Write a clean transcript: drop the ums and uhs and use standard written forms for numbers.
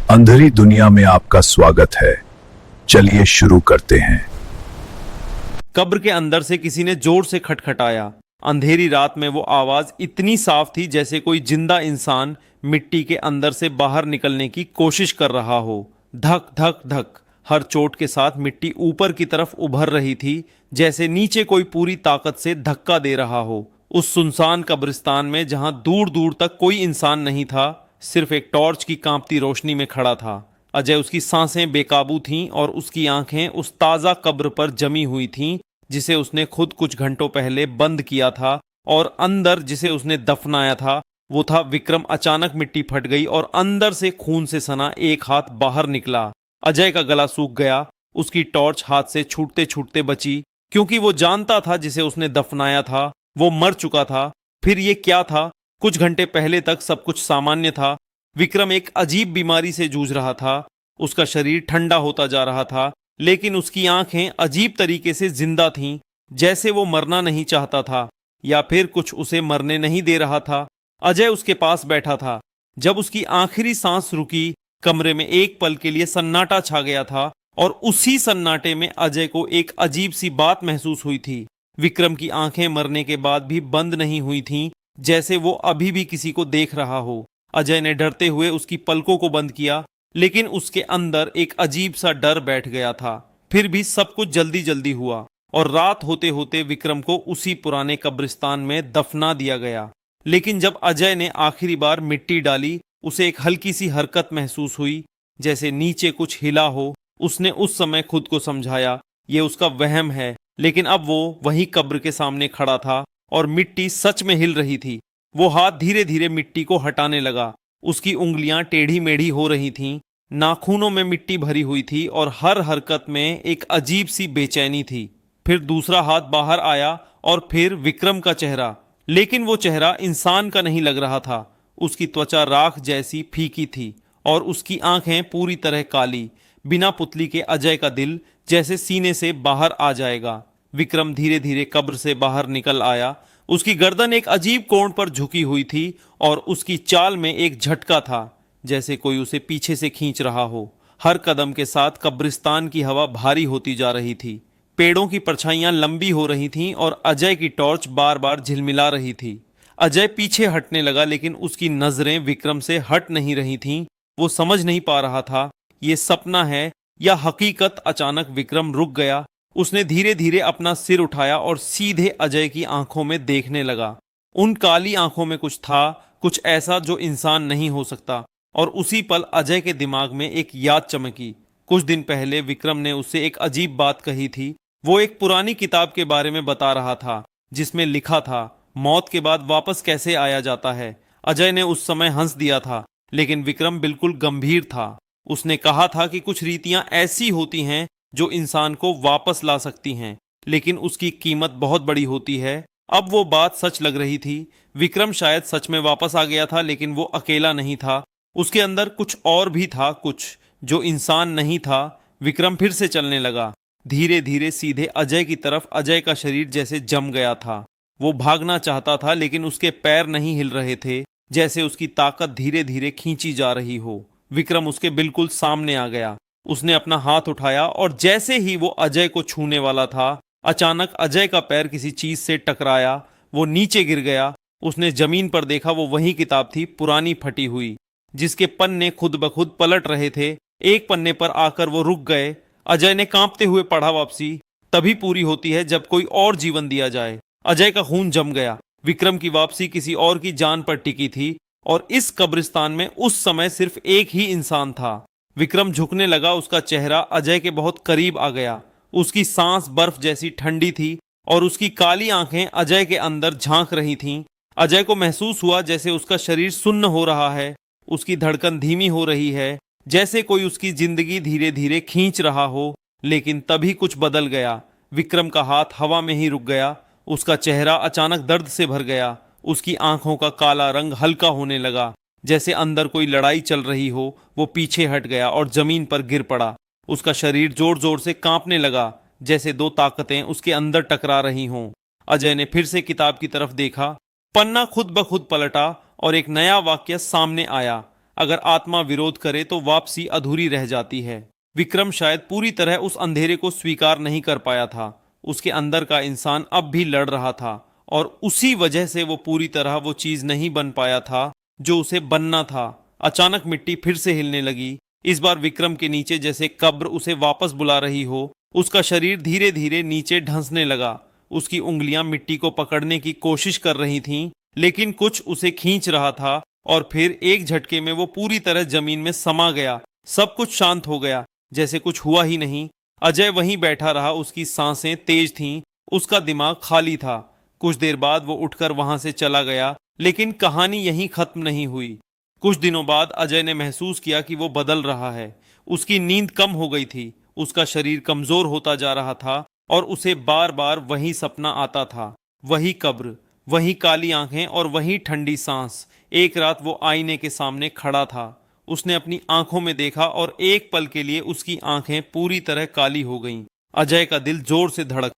अंधेरी दुनिया में आपका स्वागत है। चलिए शुरू करते हैं। कब्र के अंदर से किसी ने जोर से खटखटाया। अंधेरी रात में वो आवाज इतनी साफ थी जैसे कोई जिंदा इंसान मिट्टी के अंदर से बाहर निकलने की कोशिश कर रहा हो। धक धक धक, हर चोट के साथ मिट्टी ऊपर की तरफ उभर रही थी, जैसे नीचे कोई पूरी ताकत से धक्का दे रहा हो। उस सुनसान कब्रिस्तान में जहां दूर दूर तक कोई इंसान नहीं था, सिर्फ एक टॉर्च की कांपती रोशनी में खड़ा था अजय। उसकी सांसें बेकाबू थीं और उसकी आंखें उस ताजा कब्र पर जमी हुई थीं जिसे उसने खुद कुछ घंटों पहले बंद किया था, और अंदर जिसे उसने दफनाया था वो था विक्रम। अचानक मिट्टी फट गई और अंदर से खून से सना एक हाथ बाहर निकला। अजय का गला सूख गया। उसकी टॉर्च हाथ से छूटते छूटते बची, क्योंकि वो जानता था जिसे उसने दफनाया था वो मर चुका था। फिर ये क्या था? कुछ घंटे पहले तक सब कुछ सामान्य था। विक्रम एक अजीब बीमारी से जूझ रहा था। उसका शरीर ठंडा होता जा रहा था, लेकिन उसकी आंखें अजीब तरीके से जिंदा थीं, जैसे वो मरना नहीं चाहता था या फिर कुछ उसे मरने नहीं दे रहा था। अजय उसके पास बैठा था। जब उसकी आखिरी सांस रुकी, कमरे में एक पल के लिए सन्नाटा छा गया था, और उसी सन्नाटे में अजय को एक अजीब सी बात महसूस हुई थी। विक्रम की आंखें मरने के बाद भी बंद नहीं हुई थीं, जैसे वो अभी भी किसी को देख रहा हो। अजय ने डरते हुए उसकी पलकों को बंद किया, लेकिन उसके अंदर एक अजीब सा डर बैठ गया था। फिर भी सब कुछ जल्दी जल्दी हुआ और रात होते होते विक्रम को उसी पुराने कब्रिस्तान में दफना दिया गया। लेकिन जब अजय ने आखिरी बार मिट्टी डाली, उसे एक हल्की सी हरकत महसूस हुई, जैसे नीचे कुछ हिला हो। उसने उस समय खुद को समझाया ये उसका वहम है, लेकिन अब वो वही कब्र के सामने खड़ा था और मिट्टी सच में हिल रही थी। वो हाथ धीरे धीरे मिट्टी को हटाने लगा। उसकी उंगलियां टेढ़ी मेढ़ी हो रही थीं, नाखूनों में मिट्टी भरी हुई थी और हर हरकत में एक अजीब सी बेचैनी थी। फिर दूसरा हाथ बाहर आया और फिर विक्रम का चेहरा, लेकिन वो चेहरा इंसान का नहीं लग रहा था। उसकी त्वचा राख जैसी फीकी थी और उसकी आंखें पूरी तरह काली। बिना पुतली के अजय का दिल जैसे सीने से बाहर आ जाएगा। विक्रम धीरे धीरे कब्र से बाहर निकल आया। उसकी गर्दन एक अजीब कोण पर झुकी हुई थी और उसकी चाल में एक झटका था, जैसे कोई उसे पीछे से खींच रहा हो। हर कदम के साथ कब्रिस्तान की हवा भारी होती जा रही थी। पेड़ों की परछाइयां लंबी हो रही थीं और अजय की टॉर्च बार बार झिलमिला रही थी। अजय पीछे हटने लगा, लेकिन उसकी नजरें विक्रम से हट नहीं रही थीं। वो समझ नहीं पा रहा था ये सपना है या हकीकत। अचानक विक्रम रुक गया। उसने धीरे धीरे अपना सिर उठाया और सीधे अजय की आंखों में देखने लगा। उन काली आंखों में कुछ था, कुछ ऐसा जो इंसान नहीं हो सकता। और उसी पल अजय के दिमाग में एक याद चमकी। कुछ दिन पहले विक्रम ने उससे एक अजीब बात कही थी। वो एक पुरानी किताब के बारे में बता रहा था, जिसमें लिखा था मौत के बाद वापस कैसे आया जाता है। अजय ने उस समय हंस दिया था, लेकिन विक्रम बिल्कुल गंभीर था। उसने कहा था कि कुछ रीतियां ऐसी होती हैं जो इंसान को वापस ला सकती हैं, लेकिन उसकी कीमत बहुत बड़ी होती है। अब वो बात सच लग रही थी। विक्रम शायद सच में वापस आ गया था, लेकिन वो अकेला नहीं था। उसके अंदर कुछ और भी था, कुछ जो इंसान नहीं था। विक्रम फिर से चलने लगा, धीरे धीरे सीधे अजय की तरफ। अजय का शरीर जैसे जम गया था। वो भागना चाहता था, लेकिन उसके पैर नहीं हिल रहे थे, जैसे उसकी ताकत धीरे धीरे खींची जा रही हो। विक्रम उसके बिल्कुल सामने आ गया। उसने अपना हाथ उठाया और जैसे ही वो अजय को छूने वाला था, अचानक अजय का पैर किसी चीज से टकराया। वो नीचे गिर गया। उसने जमीन पर देखा, वो वही किताब थी, पुरानी फटी हुई, जिसके पन्ने खुद ब खुद पलट रहे थे। एक पन्ने पर आकर वो रुक गए। अजय ने कांपते हुए पढ़ा, वापसी तभी पूरी होती है जब कोई और जीवन दिया जाए। अजय का खून जम गया। विक्रम की वापसी किसी और की जान पर टिकी थी, और इस कब्रिस्तान में उस समय सिर्फ एक ही इंसान था। विक्रम झुकने लगा। उसका चेहरा अजय के बहुत करीब आ गया। उसकी सांस बर्फ जैसी ठंडी थी और उसकी काली आंखें अजय के अंदर झांक रही थीं। अजय को महसूस हुआ जैसे उसका शरीर सुन्न हो रहा है। उसकी धड़कन धीमी हो रही है, जैसे कोई उसकी जिंदगी धीरे धीरे खींच रहा हो। लेकिन तभी कुछ बदल गया। विक्रम का हाथ हवा में ही रुक गया। उसका चेहरा अचानक दर्द से भर गया। उसकी आंखों का काला रंग हल्का होने लगा, जैसे अंदर कोई लड़ाई चल रही हो। वो पीछे हट गया और जमीन पर गिर पड़ा। उसका शरीर जोर जोर से कांपने लगा, जैसे दो ताकतें उसके अंदर टकरा रही हों। अजय ने फिर से किताब की तरफ देखा। पन्ना खुद ब खुद पलटा और एक नया वाक्य सामने आया। अगर आत्मा विरोध करे तो वापसी अधूरी रह जाती है। विक्रम शायद पूरी तरह उस अंधेरे को स्वीकार नहीं कर पाया था। उसके अंदर का इंसान अब भी लड़ रहा था और उसी वजह से वो पूरी तरह वो चीज नहीं बन पाया था जो उसे बनना था। अचानक मिट्टी फिर से हिलने लगी। इस बार विक्रम के नीचे जैसे कब्र उसे वापस बुला रही हो। उसका शरीर धीरे धीरे नीचे ढंसने लगा। उसकी उंगलियां मिट्टी को पकड़ने की कोशिश कर रही थीं, लेकिन कुछ उसे खींच रहा था और फिर एक झटके में वो पूरी तरह जमीन में समा गया। सब कुछ शांत हो गया, जैसे कुछ हुआ ही नहीं। अजय वहीं बैठा रहा। उसकी सांसें तेज थीं, उसका दिमाग खाली था। कुछ देर बाद वो उठकर वहां से चला गया, लेकिन कहानी यहीं खत्म नहीं हुई। कुछ दिनों बाद अजय ने महसूस किया कि वो बदल रहा है। उसकी नींद कम हो गई थी, उसका शरीर कमजोर होता जा रहा था और उसे बार बार वही सपना आता था। वही कब्र, वही काली आंखें और वही ठंडी सांस। एक रात वो आईने के सामने खड़ा था। उसने अपनी आंखों में देखा और एक पल के लिए उसकी आंखें पूरी तरह काली हो गईं। अजय का दिल जोर से धड़क